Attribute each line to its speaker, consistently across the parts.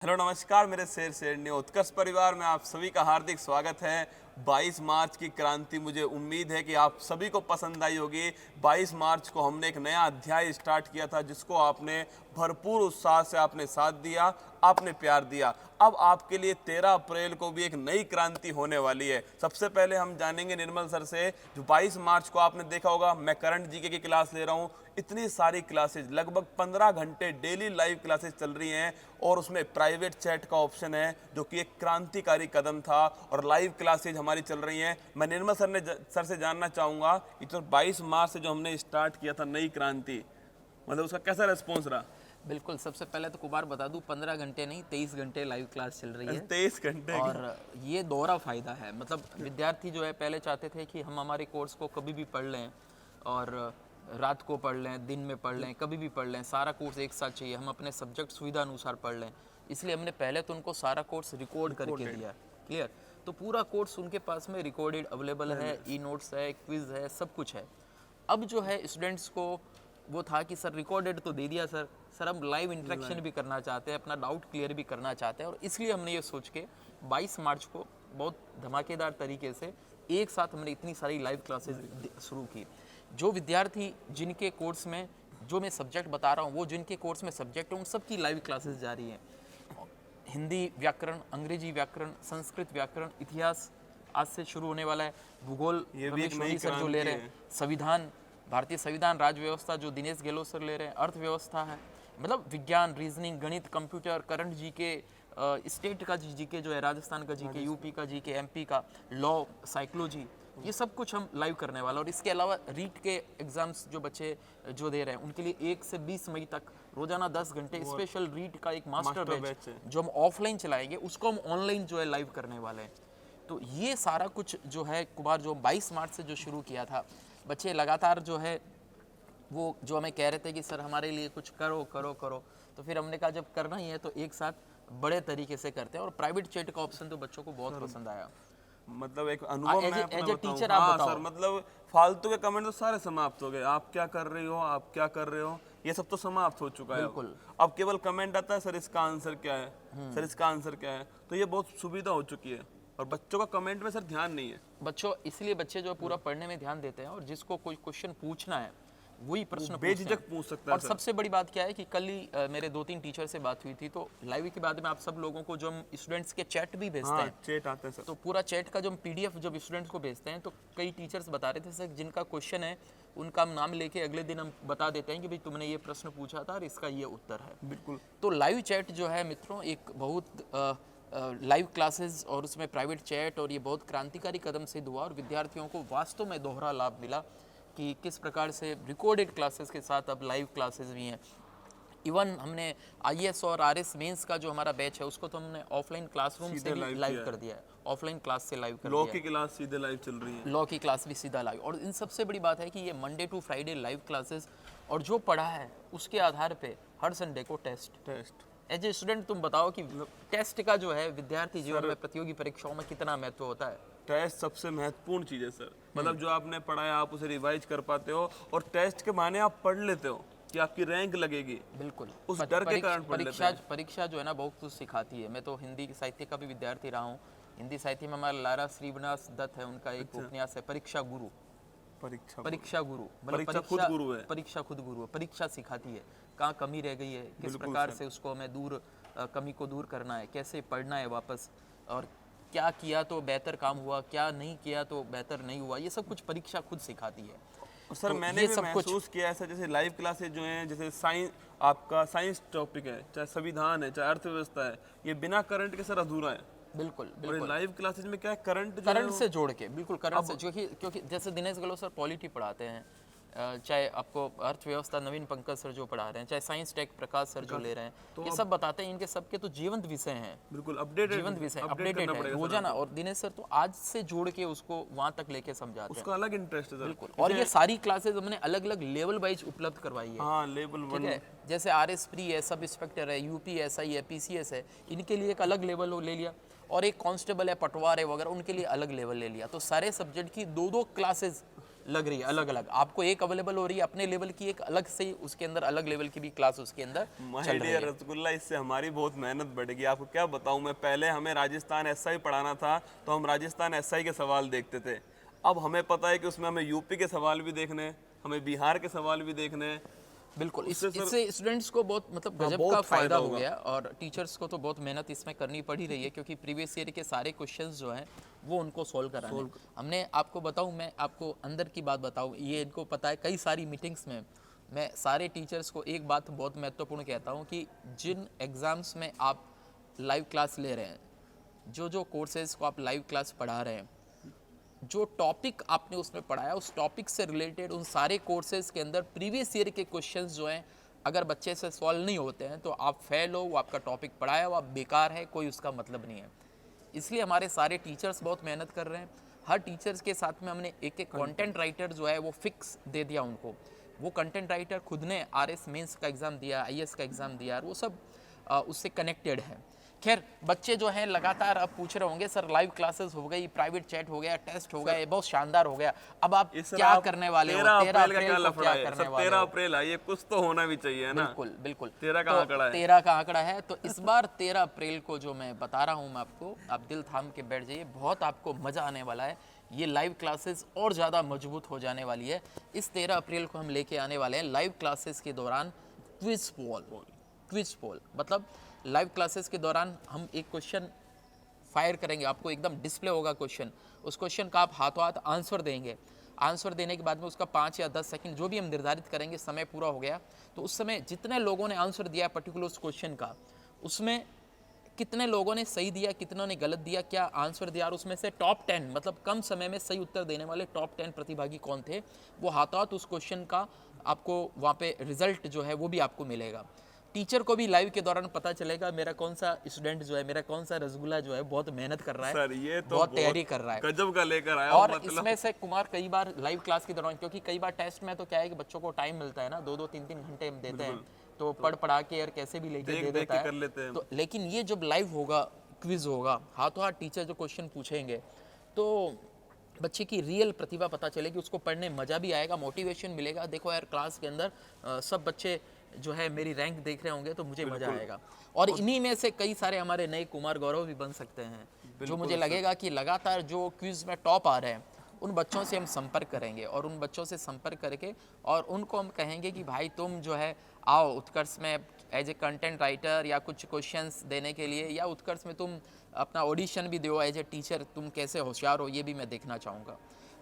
Speaker 1: Hello नमस्कार मेरे शेर शेरनी उत्कर्ष परिवार में आप सभी का हार्दिक स्वागत है। 22 मार्च की क्रांति, मुझे उम्मीद है कि आप सभी को पसंद आई होगी। 22 मार्च को हमने एक नया अध्याय स्टार्ट किया था जिसको आपने भरपूर उत्साह से आपने साथ दिया, आपने प्यार दिया। अब आपके लिए 13 अप्रैल को भी एक नई क्रांति होने वाली है। सबसे पहले हम जानेंगे निर्मल सर से, जो 22 मार्च को आपने देखा होगा मैं करंट जीके की क्लास ले रहा हूँ। इतनी सारी क्लासेज, लगभग 15 घंटे डेली लाइव क्लासेज चल रही हैं और उसमें प्राइवेट चैट का ऑप्शन है जो कि एक क्रांतिकारी कदम था और लाइव क्लासेज हमारी चल रही हैं। मैं निर्मल सर से जानना चाहूँगा कि तो 22 मार्च से जो हमने स्टार्ट किया था नई क्रांति, मतलब उसका कैसा रिस्पॉन्स रहा?
Speaker 2: बिल्कुल, सबसे पहले तो कुमार बता दूं 15 घंटे नहीं 23 घंटे लाइव क्लास चल रही है।
Speaker 1: 23 घंटे
Speaker 2: और ये दोहरा फ़ायदा है। मतलब विद्यार्थी जो है पहले चाहते थे कि हम हमारे कोर्स को कभी भी पढ़ लें और रात को पढ़ लें, दिन में पढ़ लें, कभी भी पढ़ लें, सारा कोर्स एक साथ चाहिए, हम अपने सब्जेक्ट सुविधा अनुसार पढ़ लें। इसलिए हमने पहले तो उनको सारा कोर्स रिकॉर्ड करके दिया। क्लियर? तो पूरा कोर्स उनके पास में रिकॉर्डेड अवेलेबल है, ई नोट्स है, क्विज़ है, सब कुछ है। अब जो है स्टूडेंट्स को वो था कि सर रिकॉर्डेड तो दे दिया सर हम लाइव इंटरेक्शन भी करना चाहते हैं, अपना डाउट क्लियर भी करना चाहते हैं। और इसलिए हमने ये सोच के 22 मार्च को बहुत धमाकेदार तरीके से एक साथ हमने इतनी सारी लाइव क्लासेस शुरू की। जो विद्यार्थी जिनके कोर्स में जो मैं सब्जेक्ट बता रहा हूँ, वो जिनके कोर्स में सब्जेक्ट है, उन सब की लाइव क्लासेस जारी हैं। हिंदी व्याकरण, अंग्रेजी व्याकरण, संस्कृत व्याकरण, इतिहास आज से शुरू होने वाला है। भूगोल
Speaker 1: ये भी एक
Speaker 2: रमेश
Speaker 1: नई
Speaker 2: मोदी सर जो ले रहे हैं, संविधान, भारतीय संविधान, राज्य व्यवस्था जो दिनेश गहलोत सर ले रहे हैं, अर्थव्यवस्था है, मतलब विज्ञान, रीजनिंग, गणित, कंप्यूटर, करंट जीके, स्टेट का जीके जो है, राजस्थान का जीके, यूपी का जीके, एमपी का, लॉ, साइकोलॉजी, ये सब कुछ हम लाइव करने वाला। और इसके अलावा रीट के एग्जाम्स जो बच्चे जो दे रहे हैं उनके लिए 1 से 20 मई तक रोजाना 10 घंटे स्पेशल रीट का एक मास्टर बैच
Speaker 1: है
Speaker 2: जो हम ऑफलाइन चलाएंगे, उसको हम ऑनलाइन जो है लाइव करने वाले हैं। तो ये सारा कुछ जो है कुमार, जो 22 मार्च से जो शुरू किया था, बच्चे लगातार जो है वो जो हमें कह रहे थे कि सर हमारे लिए कुछ करो करो करो। तो फिर हमने कहा जब करना ही है तो एक साथ बड़े तरीके से करते हैं। और प्राइवेट चैट का ऑप्शन तो बच्चों को बहुत पसंद आया।
Speaker 1: मतलब एक अनुभव मैं अपना
Speaker 2: एज ए
Speaker 1: बताऊं।
Speaker 2: टीचर आप
Speaker 1: हाँ
Speaker 2: बताओ।
Speaker 1: सर, मतलब फालतू के कमेंट तो सारे समाप्त हो गए। आप क्या कर रही हो, आप क्या कर रहे हो, ये सब तो समाप्त हो चुका है।
Speaker 2: बिल्कुल।
Speaker 1: अब केवल कमेंट आता है, सर इसका आंसर क्या है, सर इसका आंसर क्या है। तो ये बहुत सुविधा हो चुकी है और बच्चों का कमेंट में सर ध्यान नहीं है।
Speaker 2: बच्चों, इसलिए बच्चे जो पूरा पढ़ने में ध्यान देते हैं और जिसको कोई क्वेश्चन पूछना है वही प्रश्न
Speaker 1: बेझिझक पूछ सकता है
Speaker 2: और
Speaker 1: सर।
Speaker 2: सबसे बड़ी बात क्या है कि कल ही मेरे 2-3 टीचर से बात हुई थी, तो लाइव के बाद में आप सब लोगों को जो हम स्टूडेंट्स के चैट भी भेजते
Speaker 1: हाँ,
Speaker 2: हैं,
Speaker 1: चैट आते हैं सर।
Speaker 2: तो पूरा चैट का जो हम पीडीएफ जब स्टूडेंट्स को भेजते हैं, तो कई टीचर्स बता रहे थे सर जिनका क्वेश्चन है उनका हम नाम लेके अगले दिन हम बता देते हैं कि भाई तुमने ये प्रश्न पूछा था और इसका ये उत्तर है।
Speaker 1: बिल्कुल।
Speaker 2: तो लाइव चैट जो है मित्रों एक बहुत लाइव क्लासेस और उसमें प्राइवेट चैट, और ये बहुत क्रांतिकारी कदम सिद्ध हुआ और विद्यार्थियों को वास्तव में दोहरा लाभ मिला कि किस प्रकार से रिकॉर्डेड क्लासेस के साथ अब लाइव क्लासेस भी हैं। इवन हमने आईएएस और आरएस मेंस का जो हमारा बैच है उसको तो हमने ऑफलाइन क्लासरूम से भी लाइव कर दिया है, ऑफलाइन क्लास से लाइव कर दिया है।
Speaker 1: लॉ की क्लास सीधे लाइव चल रही है।
Speaker 2: लॉ की क्लास भी सीधा लाइव। और इन सबसे बड़ी बात है कि ये Monday to Friday live classes, और जो पढ़ा है उसके आधार पे हर संडे को टेस्ट। एज ए स्टूडेंट तुम बताओ कि टेस्ट का जो है विद्यार्थी जीवन में प्रतियोगी परीक्षाओं में कितना महत्व होता है?
Speaker 1: टेस्ट सबसे महत्वपूर्ण चीज़ है सर। मतलब जो आपने पढ़ा है आप उसे रिवाइज कर पाते हो और टेस्ट के बहाने आप पढ़ लेते हो कि आपकी रैंक लगेगी।
Speaker 2: बिल्कुल।
Speaker 1: उस डर के कारण पढ़ लेते हैं।
Speaker 2: परीक्षा जो है ना बहुत कुछ सिखाती है। मैं तो हिंदी साहित्य का भी विद्यार्थी रहा हूँ। हिंदी साहित्य में हमारा लारा श्रीनिवास दत्त है, उनका एक उपन्यास है परीक्षा गुरु। परीक्षा गुरु मतलब
Speaker 1: परीक्षा खुद गुरु है।
Speaker 2: परीक्षा खुद गुरु है। परीक्षा सिखाती है कहाँ कमी रह गई है, किस प्रकार से उसको हमें कमी को दूर करना है, कैसे पढ़ना है वापस, और क्या किया तो बेहतर काम हुआ, क्या नहीं किया तो बेहतर नहीं हुआ। ये सब कुछ परीक्षा खुद सिखाती है।
Speaker 1: सर
Speaker 2: तो
Speaker 1: मैंने भी महसूस किया ऐसा, जैसे लाइव क्लासेज जो हैं, जैसे साइंस, आपका साइंस टॉपिक है, चाहे संविधान है, चाहे अर्थव्यवस्था है, ये बिना करंट के सर अधूरा है।
Speaker 2: बिल्कुल
Speaker 1: और लाइव क्लासेज में क्या है,
Speaker 2: करंट से जोड़ के, बिल्कुल करंट से, क्योंकि जैसे दिनेश गहलोत सर पॉलिटी पढ़ाते हैं, चाहे आपको अर्थव्यवस्था नवीन पंकज सर जो पढ़ा रहे हैं, चाहे साइंस टेक प्रकाश सर जो ले रहे हैं, तो ये सब बताते हैं। इनके सबके तो जीवंत विषय हैं।
Speaker 1: बिल्कुल अपडेटेड,
Speaker 2: जीवंत विषय अपडेटेड है रोजाना। और दिनेश सर तो आज से जोड़ के उसको वहां तक लेके समझाते हैं।
Speaker 1: उसका अलग इंटरेस्ट है सर।
Speaker 2: बिल्कुल। और ये सारी क्लासेस हमने अलग अलग लेवल वाइज उपलब्ध करवाई है।
Speaker 1: हाँ, लेवल 1
Speaker 2: है। जैसे आरएस प्री है, सब इंस्पेक्टर है, यूपीएसआई है, पीसीएस है, इनके लिए एक अलग लेवल ले लिया। और एक कांस्टेबल है, पटवार है वगैरह, उनके लिए अलग लेवल ले लिया। तो सारे सब्जेक्ट की 2-2 क्लासेस लग रही है अलग अलग, आपको एक अवेलेबल हो रही है अपने लेवल की, एक अलग से उसके अंदर अलग लेवल की भी क्लास उसके अंदर
Speaker 1: माय
Speaker 2: चल रही
Speaker 1: डियर
Speaker 2: है।
Speaker 1: रसगुल्ला, इससे हमारी बहुत मेहनत बढ़ेगी। आपको क्या बताऊं, मैं पहले हमें राजस्थान एसआई पढ़ाना था तो हम राजस्थान एसआई के सवाल देखते थे। अब हमें पता है कि उसमें हमें यूपी के सवाल भी देखने हैं, हमें बिहार के सवाल भी देखने हैं।
Speaker 2: बिल्कुल,
Speaker 1: उससे सर
Speaker 2: इससे स्टूडेंट्स को बहुत मतलब
Speaker 1: हाँ,
Speaker 2: गजब का
Speaker 1: बहुत
Speaker 2: फायदा हो
Speaker 1: होगा।
Speaker 2: गया, और टीचर्स को तो बहुत मेहनत इसमें करनी पड़ ही रही है, क्योंकि प्रीवियस ईयर के सारे क्वेश्चंस जो हैं वो उनको सॉल्व कराने हैं। हमने आपको बताऊं, मैं आपको अंदर की बात बताऊं, ये इनको पता है, कई सारी मीटिंग्स में मैं सारे टीचर्स को एक बात बहुत महत्वपूर्ण कहता हूँ कि जिन एग्ज़ाम्स में आप लाइव क्लास ले रहे हैं, जो कोर्सेज को आप लाइव क्लास पढ़ा रहे हैं, जो टॉपिक आपने उसमें पढ़ाया उस टॉपिक से रिलेटेड उन सारे कोर्सेज के अंदर प्रीवियस ईयर के क्वेश्चंस जो हैं, अगर बच्चे से सॉल्व नहीं होते हैं तो आप फेल हो, वो आपका टॉपिक पढ़ाया वो आप बेकार है, कोई उसका मतलब नहीं है। इसलिए हमारे सारे टीचर्स बहुत मेहनत कर रहे हैं। हर टीचर्स के साथ में हमने एक एक कंटेंट राइटर जो है वो फिक्स दे दिया उनको। वो कंटेंट राइटर खुद ने आरएस मेंस का एग्ज़ाम दिया, आईएएस का एग्ज़ाम दिया, वो सब उससे कनेक्टेड है। खैर, बच्चे जो हैं लगातार अब पूछ रहे होंगे सर लाइव क्लासेस हो गई, प्राइवेट चैट हो गया, टेस्ट हो गए, बहुत शानदार हो गया, अब आप
Speaker 1: ये सर
Speaker 2: क्या
Speaker 1: आप
Speaker 2: करने वाले हो?
Speaker 1: 13
Speaker 2: 13
Speaker 1: अप्रैल का क्या
Speaker 2: अप्रैल को
Speaker 1: लफड़ा
Speaker 2: क्या
Speaker 1: है
Speaker 2: करने
Speaker 1: सर?
Speaker 2: वाले
Speaker 1: 13
Speaker 2: हो?
Speaker 1: अप्रैल है, ये कुछ तो होना भी चाहिए है ना।
Speaker 2: बिल्कुल बिल्कुल।
Speaker 1: 13 का
Speaker 2: तो
Speaker 1: आंकड़ा है।
Speaker 2: 13 का आंकड़ा है, तो इस बार 13 अप्रैल को जो मैं बता रहा हूँ मैं आपको, आप दिल थाम के बैठ जाइए, बहुत आपको मज़ा आने वाला है। ये लाइव क्लासेस और ज़्यादा मजबूत हो जाने वाली है। इस 13 अप्रैल को हम लेके आने वाले हैं लाइव क्लासेस के दौरान क्विज पोल। क्विज पोल मतलब लाइव क्लासेस के दौरान हम एक क्वेश्चन फायर करेंगे, आपको एकदम डिस्प्ले होगा क्वेश्चन, उस क्वेश्चन का आप हाथों हाथ आंसर देंगे। आंसर देने के बाद में उसका 5 या 10 सेकंड जो भी हम निर्धारित करेंगे, समय पूरा हो गया तो उस समय जितने लोगों ने आंसर दिया पर्टिकुलर उस क्वेश्चन का, उसमें कितने लोगों ने सही दिया, कितनों ने गलत दिया, क्या आंसर दिया, और उसमें से टॉप 10 मतलब कम समय में सही उत्तर देने वाले टॉप 10 प्रतिभागी कौन थे, वो हाथों हाथ उस क्वेश्चन का आपको वहाँ पे रिजल्ट जो है वो भी आपको मिलेगा। टीचर को भी लाइव के दौरान पता चलेगा मेरा कौन सा स्टूडेंट जो है, मेरा कौन सा रसगुल्ला जो है बहुत मेहनत कर रहा है,
Speaker 1: सर ये तो
Speaker 2: बहुत तैयारी कर रहा है।
Speaker 1: गजब का लेकर आया हो,
Speaker 2: और
Speaker 1: मतलब
Speaker 2: इसमें से कुमार कई बार लाइव क्लास के दौरान, क्योंकि कई बार टेस्ट में तो क्या है कि बच्चों को टाइम मिलता है ना, 2-2 3-3 घंटे हम देते हैं, तो पढ़ पढ़ा के यार कैसे भी लेके दे
Speaker 1: देख
Speaker 2: देता
Speaker 1: के
Speaker 2: है
Speaker 1: कर लेते हैं।
Speaker 2: तो, लेकिन ये जब लाइव होगा, क्विज होगा, हाथों हाथ टीचर जो क्वेश्चन पूछेंगे तो बच्चे की रियल प्रतिभा पता चलेगी, उसको पढ़ने मज़ा भी आएगा, मोटिवेशन मिलेगा। देखो यार क्लास के अंदर सब बच्चे जो है मेरी रैंक देख रहे होंगे तो मुझे मज़ा आएगा, और इन्हीं में से कई सारे हमारे नए कुमार गौरव भी बन सकते हैं, जो मुझे लगेगा कि लगातार जो क्विज में टॉप आ रहे हैं उन बच्चों से हम संपर्क करेंगे, और उन बच्चों से संपर्क करके और उनको हम कहेंगे कि भाई तुम जो है आओ उत्कर्ष में एज ए कंटेंट राइटर या कुछ क्वेश्चंस देने के लिए, या उत्कर्ष में तुम अपना ऑडिशन भी दो एज ए टीचर, तुम कैसे होशियार हो ये भी मैं देखना चाहूँगा।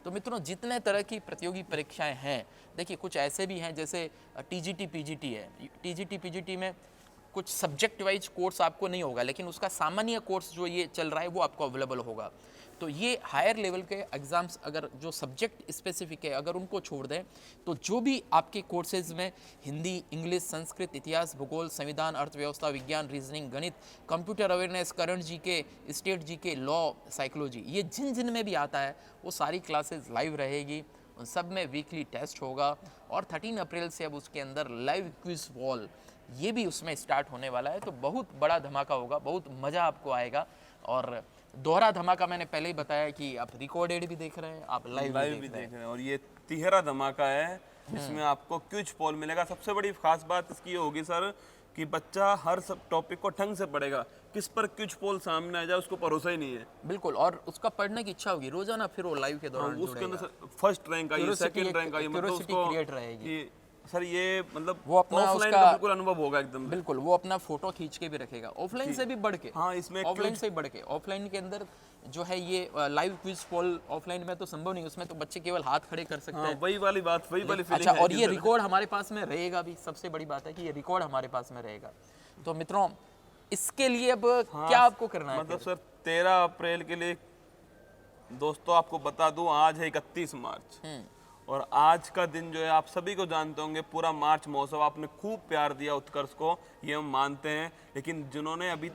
Speaker 2: तो मित्रों, जितने तरह की प्रतियोगी परीक्षाएं हैं, देखिए कुछ ऐसे भी हैं जैसे टीजीटी पीजीटी है। टीजीटी पीजीटी में कुछ सब्जेक्ट वाइज कोर्स आपको नहीं होगा, लेकिन उसका सामान्य कोर्स जो ये चल रहा है वो आपको अवेलेबल होगा। तो ये हायर लेवल के एग्ज़ाम्स अगर जो सब्जेक्ट स्पेसिफिक है अगर उनको छोड़ दें, तो जो भी आपके कोर्सेज में हिंदी, इंग्लिश, संस्कृत, इतिहास, भूगोल, संविधान, अर्थव्यवस्था, विज्ञान, रीजनिंग, गणित, computer awareness, current GK, state GK, law, psychology, ये जिन जिन में भी आता है वो सारी क्लासेस लाइव रहेगी, उन सब में वीकली टेस्ट होगा, और 13 अप्रैल से अब उसके अंदर लाइव क्विज वॉल ये भी उसमें स्टार्ट होने वाला है। तो बहुत बड़ा धमाका होगा, बहुत मज़ा आपको आएगा, और दोहरा धमाका मैंने पहले ही बताया कि आप रिकॉर्डेड भी देख रहे हैं, आप लाइव भी देख रहे हैं।
Speaker 1: और ये 13 धमाका है, इसमें आपको क्विज पोल मिलेगा। सबसे बड़ी खास बात इसकी ये होगी सर कि बच्चा हर सब टॉपिक को ढंग से पढ़ेगा, किस पर क्विज पोल सामने आ जाए उसको भरोसा ही नहीं है।
Speaker 2: बिल्कुल, और उसका पढ़ने की इच्छा होगी रोजाना, फिर वो लाइव के दौरान
Speaker 1: उसके अंदर फर्स्ट रैंक आई, सेकंड रैंक आई, मतलब उसको
Speaker 2: क्रिएट रहेगी
Speaker 1: सर, ये मतलब
Speaker 2: वो अपना
Speaker 1: ऑफलाइन
Speaker 2: उसका
Speaker 1: का बिल्कुल अनुभव होगा एकदम।
Speaker 2: बिल्कुल, वो अपना फोटो खींच के भी रखेगा, ऑफलाइन से भी बढ़ के।
Speaker 1: हाँ, इसमें
Speaker 2: ऑफलाइन से बढ़ के, ऑफलाइन के अंदर जो है ये लाइव क्विज पोल ऑफलाइन में तो संभव नहीं, उसमें तो बच्चे केवल हाथ खड़े कर सकते
Speaker 1: हाँ,
Speaker 2: हैं।
Speaker 1: वही वाली बात, वही वाली फीलिंग
Speaker 2: अच्छा,
Speaker 1: है
Speaker 2: और ये रिकॉर्ड हमारे पास में रहेगा भी, सबसे बड़ी बात है कि ये रिकॉर्ड हमारे पास में रहेगा। तो मित्रों, इसके लिए अब क्या आपको करना है?
Speaker 1: मतलब सर 13 अप्रैल के लिए दोस्तों आपको बता दूं, आज है 31 मार्च, और आज का दिन जो है आप सभी को जानते होंगे, पूरा मार्च महोत्सव आपने खूब प्यार दिया उत्कर्ष को, ये हम मानते हैं। लेकिन जिन्होंने अभी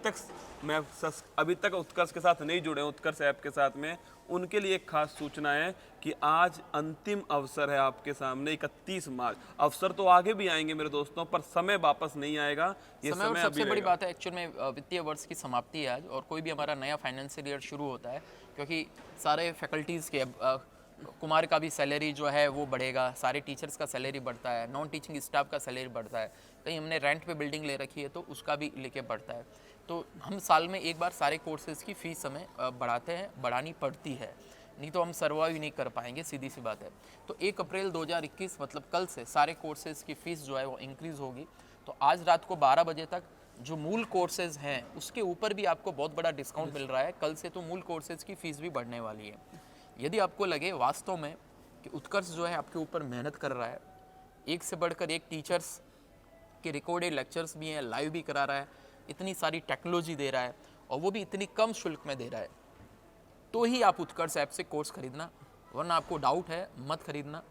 Speaker 1: तक उत्कर्ष के साथ नहीं जुड़े, उत्कर्ष ऐप के साथ में, उनके लिए एक खास सूचना है कि आज अंतिम अवसर है आपके सामने, 31 मार्च। अवसर तो आगे भी आएंगे मेरे दोस्तों, पर समय वापस नहीं आएगा। ये
Speaker 2: समय और
Speaker 1: समय
Speaker 2: सबसे बड़ी बात है एक्चुअल में वित्तीय वर्ष की समाप्ति है आज, और कोई भी हमारा नया फाइनेंशियल ईयर शुरू होता है, क्योंकि सारे फैकल्टीज़ के कुमार का भी सैलरी जो है वो बढ़ेगा, सारे टीचर्स का सैलरी बढ़ता है, नॉन टीचिंग स्टाफ का सैलरी बढ़ता है, कहीं हमने रेंट पे बिल्डिंग ले रखी है तो उसका भी लेके बढ़ता है। तो हम साल में एक बार सारे कोर्सेज़ की फ़ीस हमें बढ़ाते हैं, बढ़ानी पड़ती है, नहीं तो हम सर्वाइव नहीं कर पाएंगे, सीधी सी बात है। तो 1 अप्रैल 2021 मतलब कल से सारे कोर्सेज़ की फ़ीस जो है वो इंक्रीज़ होगी। तो आज रात को 12 बजे तक जो मूल कोर्सेज़ हैं उसके ऊपर भी आपको बहुत बड़ा डिस्काउंट मिल रहा है। कल से तो मूल कोर्सेज़ की फ़ीस भी बढ़ने वाली है। यदि आपको लगे वास्तव में कि उत्कर्ष जो है आपके ऊपर मेहनत कर रहा है, एक से बढ़कर एक टीचर्स के रिकॉर्डेड लेक्चर्स भी हैं, लाइव भी करा रहा है, इतनी सारी टेक्नोलॉजी दे रहा है और वो भी इतनी कम शुल्क में दे रहा है, तो ही आप उत्कर्ष ऐप से कोर्स खरीदना, वरना आपको डाउट है मत खरीदना।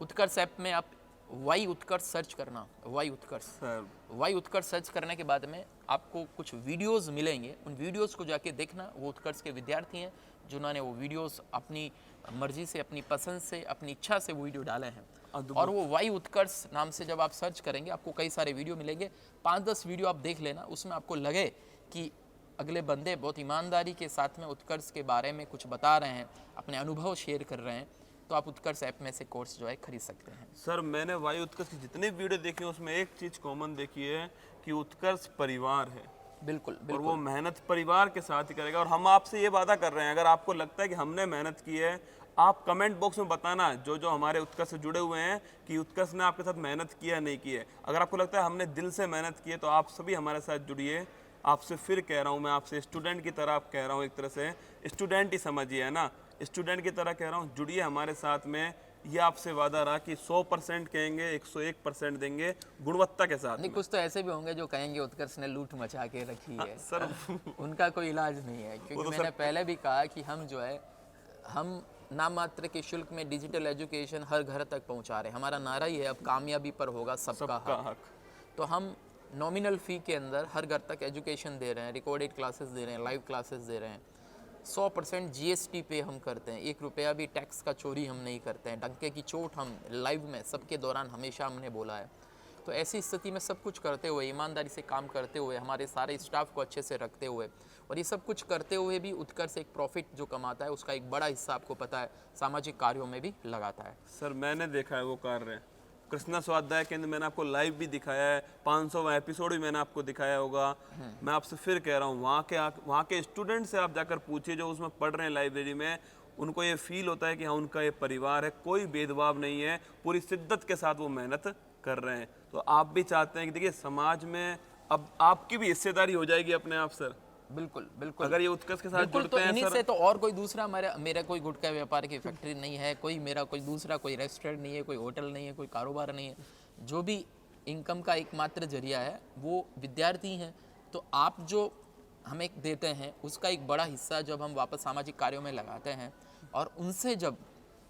Speaker 2: उत्कर्ष ऐप में आप वाई उत्कर्ष सर्च करना, वाई उत्कर्ष,
Speaker 1: सर
Speaker 2: वाई उत्कर्ष सर्च करने के बाद में आपको कुछ वीडियोस मिलेंगे, उन वीडियोस को जाके देखना। वो उत्कर्ष के विद्यार्थी हैं जिन्होंने वो वीडियोस अपनी मर्जी से, अपनी पसंद से, अपनी इच्छा से वो वीडियो डाले हैं। और वो वाई उत्कर्ष नाम से जब आप सर्च करेंगे आपको कई सारे वीडियो मिलेंगे, 5-10 वीडियो आप देख लेना, उसमें आपको लगे कि अगले बंदे बहुत ईमानदारी के साथ में उत्कर्ष के बारे में कुछ बता रहे हैं, अपने अनुभव शेयर कर रहे हैं, तो आप उत्कर्ष ऐप में से कोर्स जो है खरीद सकते हैं।
Speaker 1: सर मैंने वायु उत्कर्ष की जितने वीडियो देखे हैं उसमें एक चीज कॉमन देखी है कि उत्कर्ष परिवार है
Speaker 2: बिल्कुल
Speaker 1: और
Speaker 2: बिल्कुल
Speaker 1: वो मेहनत परिवार के साथ ही करेगा। और हम आपसे ये वादा कर रहे हैं, अगर आपको लगता है कि हमने मेहनत की है, आप कमेंट बॉक्स में बताना जो जो हमारे उत्कर्ष से जुड़े हुए हैं कि उत्कर्ष ने आपके साथ मेहनत किया नहीं की है। अगर आपको लगता है हमने दिल से मेहनत की है तो आप सभी हमारे साथ जुड़िए। आपसे फिर कह रहा हूँ, मैं आपसे स्टूडेंट की तरह आप कह रहा हूँ, एक तरह से स्टूडेंट ही समझिए, है ना, स्टूडेंट की तरह कह रहा हूँ, जुड़िए हमारे साथ में। ये आपसे वादा रहा कि 100% कहेंगे, 101% देंगे गुणवत्ता के साथ
Speaker 2: नहीं,
Speaker 1: में।
Speaker 2: कुछ तो ऐसे भी होंगे जो कहेंगे उत्कर्ष ने लूट मचा के रखी है।
Speaker 1: सर
Speaker 2: उनका कोई इलाज नहीं है, क्योंकि मैंने पहले भी कहा कि हम जो है हम नाम मात्र के शुल्क में डिजिटल एजुकेशन हर घर तक पहुंचा रहे हैं। हमारा नारा ही है अब कामयाबी पर होगा सबका
Speaker 1: सबका
Speaker 2: हक।
Speaker 1: हक।
Speaker 2: तो हम नॉमिनल फ़ी के अंदर हर घर तक एजुकेशन दे रहे हैं, रिकॉर्डेड क्लासेस दे रहे हैं, लाइव क्लासेस दे रहे हैं। 100% GST पे हम करते हैं, 1 रुपया भी टैक्स का चोरी हम नहीं करते हैं। डंके की चोट हम लाइव में सबके दौरान हमेशा हमने बोला है। तो ऐसी स्थिति में सब कुछ करते हुए, ईमानदारी से काम करते हुए, हमारे सारे स्टाफ को अच्छे से रखते हुए और ये सब कुछ करते हुए भी उत्कर्ष एक प्रॉफिट जो कमाता है उसका एक बड़ा हिस्सा आपको पता है सामाजिक कार्यों में भी लगाता है।
Speaker 1: सर मैंने देखा है वो कार्य, कृष्णा स्वाध्याय केंद्र मैंने आपको लाइव भी दिखाया है, 500वां एपिसोड भी मैंने आपको दिखाया होगा। मैं आपसे फिर कह रहा हूँ, वहाँ के स्टूडेंट से आप जाकर पूछिए जो उसमें पढ़ रहे हैं लाइब्रेरी में, उनको ये फील होता है कि हाँ उनका ये परिवार है, कोई भेदभाव नहीं है, पूरी शिद्दत के साथ वो मेहनत कर रहे हैं। तो आप भी चाहते हैं कि देखिए समाज में अब आपकी भी हिस्सेदारी हो जाएगी अपने आप सर,
Speaker 2: बिल्कुल बिल्कुल
Speaker 1: अगर ये उत्कर्ष के साथ
Speaker 2: बिल्कुल।
Speaker 1: जुड़ते
Speaker 2: तो
Speaker 1: हैं
Speaker 2: इन्हीं
Speaker 1: सर।
Speaker 2: से तो और कोई दूसरा मेरा कोई गुटखा व्यापार की फैक्ट्री नहीं है, कोई मेरा कोई दूसरा कोई रेस्टोरेंट नहीं है, कोई होटल नहीं है, कोई कारोबार नहीं है। जो भी इनकम का एकमात्र जरिया है वो विद्यार्थी हैं। तो आप जो हमें देते हैं उसका एक बड़ा हिस्सा जब हम वापस सामाजिक कार्यों में लगाते हैं और उनसे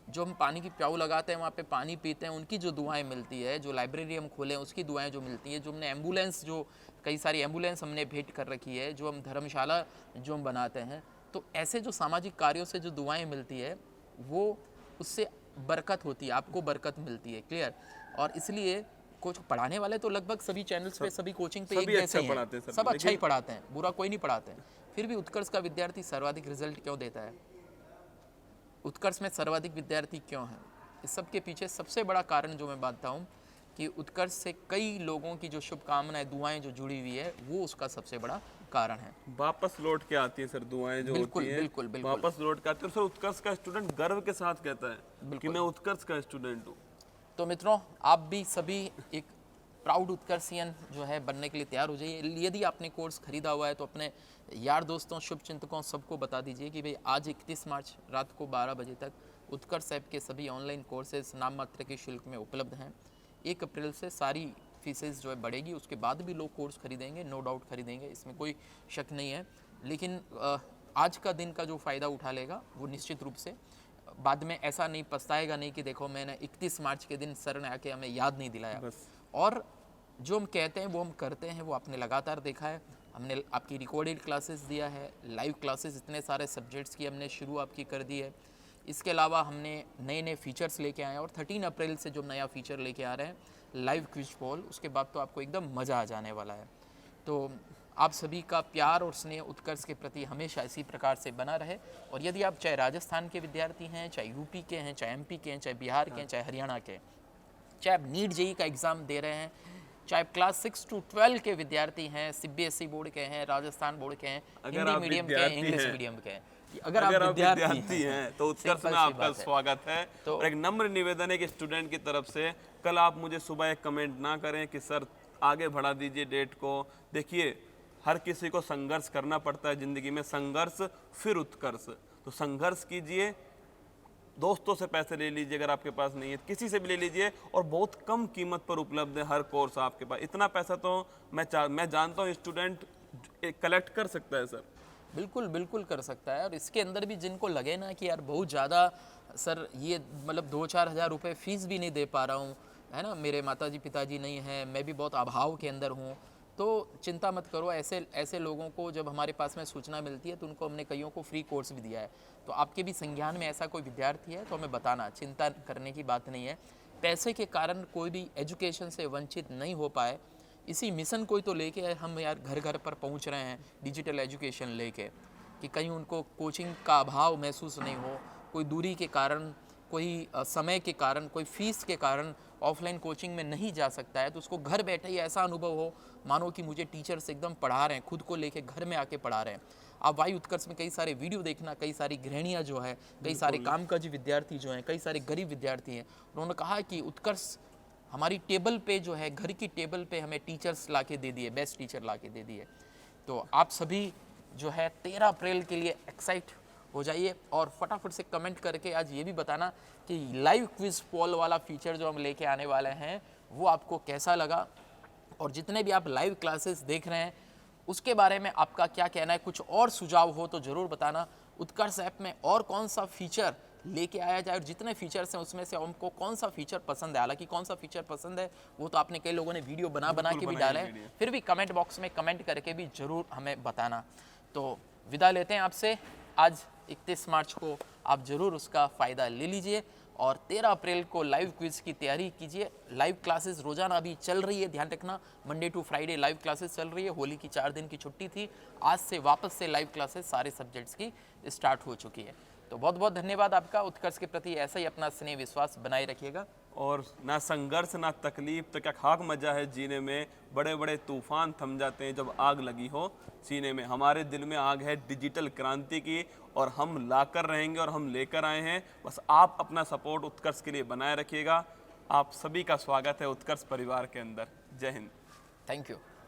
Speaker 2: जो हम पानी की प्याऊ लगाते हैं वहाँ पे पानी पीते हैं, उनकी जो दुआएं मिलती है, जो लाइब्रेरी हम खोले हैं उसकी दुआएं जो मिलती है, जो हमने एम्बुलेंस, जो कई सारी एम्बुलेंस हमने भेंट कर रखी है, जो हम धर्मशाला जो हम बनाते हैं, तो ऐसे जो सामाजिक कार्यों से जो दुआएं मिलती है वो उससे बरकत होती है, आपको बरकत मिलती है। क्लियर। और इसलिए कुछ पढ़ाने वाले तो लगभग सभी चैनल्स पे, सभी कोचिंग पे एक
Speaker 1: सभी
Speaker 2: जैसे
Speaker 1: अच्छा
Speaker 2: ही हैं,
Speaker 1: पढ़ाते हैं सर,
Speaker 2: सब अच्छा ही पढ़ाते हैं, बुरा कोई नहीं पढ़ाते हैं। फिर भी उत्कर्ष का विद्यार्थी सर्वाधिक रिजल्ट क्यों देता है, उत्कर्ष में सर्वाधिक विद्यार्थी क्यों हैं, इस सब के पीछे सबसे बड़ा कारण जो मैं मानता हूँ कि उत्कर्ष से कई लोगों की जो शुभकामनाएं, दुआएं जो जुड़ी हुई है वो उसका सबसे बड़ा कारण है।
Speaker 1: वापस लौट के आती है सर दुआएं जो
Speaker 2: बिल्कुल,
Speaker 1: होती हैं,
Speaker 2: बिल्कुल, बिल्कुल।
Speaker 1: वापस लौट के आती है। सर उत्कर्ष का स्टूडेंट गर्व के साथ कहता है कि मैं उत्कर्ष का स्टूडेंट हूँ।
Speaker 2: तो मित्रों, आप भी सभी एक प्राउड उत्कर्षियन जो है बनने के लिए तैयार हो जाइए। यदि आपने कोर्स खरीदा हुआ है तो अपने यार दोस्तों, शुभचिंतकों सबको बता दीजिए कि भाई आज 31 मार्च रात को 12 बजे तक उत्कर्ष ऐप के सभी ऑनलाइन कोर्सेज नाम मात्र के शुल्क में उपलब्ध हैं। 1 अप्रैल से सारी फीसेस जो है बढ़ेगी, उसके बाद भी लोग कोर्स खरीदेंगे, नो डाउट खरीदेंगे, इसमें कोई शक नहीं है। लेकिन आज का दिन का जो फ़ायदा उठा लेगा वो निश्चित रूप से बाद में ऐसा नहीं पछताएगा नहीं कि देखो मैंने 31 मार्च के दिन सर ने आके हमें याद नहीं दिलाया। और जो हम कहते हैं वो हम करते हैं, वो आपने लगातार देखा है। हमने आपकी रिकॉर्डेड क्लासेस दिया है, लाइव क्लासेस इतने सारे सब्जेक्ट्स की हमने शुरू आपकी कर दी है। इसके अलावा हमने नए नए फीचर्स लेके आए हैं और 13 अप्रैल से जो नया फीचर लेके आ रहे हैं लाइव क्विज पोल, उसके बाद तो आपको एकदम मज़ा आ जाने वाला है। तो आप सभी का प्यार और स्नेह उत्कर्ष के प्रति हमेशा इसी प्रकार से बना रहे। और यदि आप चाहे राजस्थान के विद्यार्थी हैं, चाहे यूपी के हैं, चाहे एमपी के हैं, चाहे बिहार के हैं, चाहे हरियाणा के, चाहे आप नीट जेई का एग्ज़ाम दे रहे हैं, चाहे आप क्लास 6 to 12 के विद्यार्थी हैं, सीबीएसई बोर्ड के हैं, राजस्थान बोर्ड के हैं, हिंदी मीडियम के हैं, इंग्लिश मीडियम के हैं, अगर आप
Speaker 1: विद्यार्थी हैं तो उत्कर्ष में आपका स्वागत है।
Speaker 2: तो
Speaker 1: और एक नम्र निवेदन है कि स्टूडेंट की तरफ से कल आप मुझे सुबह एक कमेंट ना करें कि सर आगे बढ़ा दीजिए डेट को। देखिए, हर किसी को संघर्ष करना पड़ता है ज़िंदगी में, संघर्ष फिर उत्कर्ष। तो संघर्ष कीजिए, दोस्तों से पैसे ले लीजिए अगर आपके पास नहीं है, किसी से भी ले लीजिए, और बहुत कम कीमत पर उपलब्ध है हर कोर्स आपके पास। इतना पैसा तो मैं जानता हूँ स्टूडेंट कलेक्ट कर सकता है सर।
Speaker 2: बिल्कुल बिल्कुल कर सकता है। और इसके अंदर भी जिनको लगे ना कि यार बहुत ज़्यादा सर ये मतलब 2-4 हज़ार रुपये फ़ीस भी नहीं दे पा रहा हूँ, है ना, मेरे माताजी पिताजी नहीं हैं, मैं भी बहुत अभाव के अंदर हूँ, तो चिंता मत करो। ऐसे लोगों को जब हमारे पास में सूचना मिलती है तो उनको हमने कईयों को फ्री कोर्स भी दिया है। तो आपके भी संज्ञान में ऐसा कोई विद्यार्थी है तो हमें बताना, चिंता करने की बात नहीं है। पैसे के कारण कोई भी एजुकेशन से वंचित नहीं हो पाए, इसी मिशन को ही तो लेके हम यार घर घर पर पहुंच रहे हैं डिजिटल एजुकेशन लेके, कि कहीं उनको कोचिंग का अभाव महसूस नहीं हो, कोई दूरी के कारण, कोई समय के कारण, कोई फीस के कारण ऑफलाइन कोचिंग में नहीं जा सकता है, तो उसको घर बैठे ही ऐसा अनुभव हो मानो कि मुझे टीचर्स एकदम पढ़ा रहे हैं, खुद को लेके घर में आके पढ़ा रहे हैं। आप वाई उत्कर्ष में कई सारे वीडियो देखना, कई सारी गृहिणियाँ जो है, कई सारे कामकाजी विद्यार्थी जो हैं, कई सारे गरीब विद्यार्थी हैं, उन्होंने कहा कि उत्कर्ष हमारी टेबल पे जो है, घर की टेबल पे हमें टीचर्स ला के दे दिए, बेस्ट टीचर ला के दे दिए। तो आप सभी जो है 13 अप्रैल के लिए एक्साइट हो जाइए और फटाफट से कमेंट करके आज ये भी बताना कि लाइव क्विज पोल वाला फीचर जो हम लेके आने वाले हैं वो आपको कैसा लगा, और जितने भी आप लाइव क्लासेस देख रहे हैं उसके बारे में आपका क्या कहना है। कुछ और सुझाव हो तो ज़रूर बताना। उत्कर्ष ऐप में और कौन सा फीचर लेके आया जाए, और जितने फीचर्स हैं उसमें से हमको कौन सा फीचर पसंद है, हालांकि कौन सा फीचर पसंद है वो तो आपने कई लोगों ने वीडियो बना के भी डाला है, फिर भी कमेंट बॉक्स में कमेंट करके भी ज़रूर हमें बताना। तो विदा लेते हैं आपसे। आज 31 मार्च को आप ज़रूर उसका फ़ायदा ले लीजिए और 13 अप्रैल को लाइव क्विज की तैयारी कीजिए। लाइव क्लासेस रोज़ाना अभी चल रही है, ध्यान रखना, Monday to Friday live classes चल रही है। होली की 4 दिन की छुट्टी थी, आज से वापस से लाइव क्लासेस सारे सब्जेक्ट्स की स्टार्ट हो चुकी है। तो बहुत बहुत धन्यवाद आपका। उत्कर्ष के प्रति ऐसा ही अपना स्नेह विश्वास बनाए रखिएगा।
Speaker 1: और ना संघर्ष ना तकलीफ तो क्या खाक मजा है जीने में। बड़े बड़े तूफान थम जाते हैं जब आग लगी हो सीने में। हमारे दिल में आग है डिजिटल क्रांति की, और हम लाकर रहेंगे और हम लेकर आए हैं। बस आप अपना सपोर्ट उत्कर्ष के लिए बनाए रखिएगा। आप सभी का स्वागत है उत्कर्ष परिवार के अंदर। जय हिंद।
Speaker 2: Thank you.